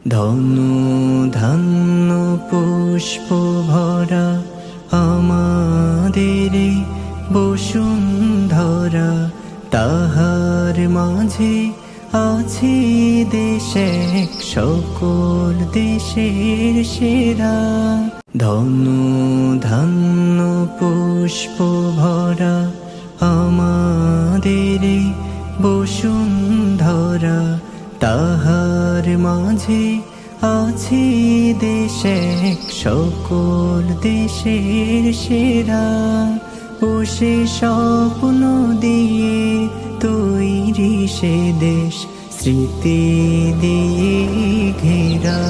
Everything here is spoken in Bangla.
ধনু ধান্য পুষ্প ভরা আমাদের এই বসুন্ধরা, তাহার মাঝে আছে দেশ এক সকল দেশের সেরা। ধনু ধান্য পুষ্প ভরা আমাদের এই বসুন্ধরা, তাহার মাঝে আছে দেশ এক সকল দেশের সেরা। ও সে স্বপ্ন দিয়ে তৈরি সে দেশ, স্মৃতি দিয়ে ঘেরা।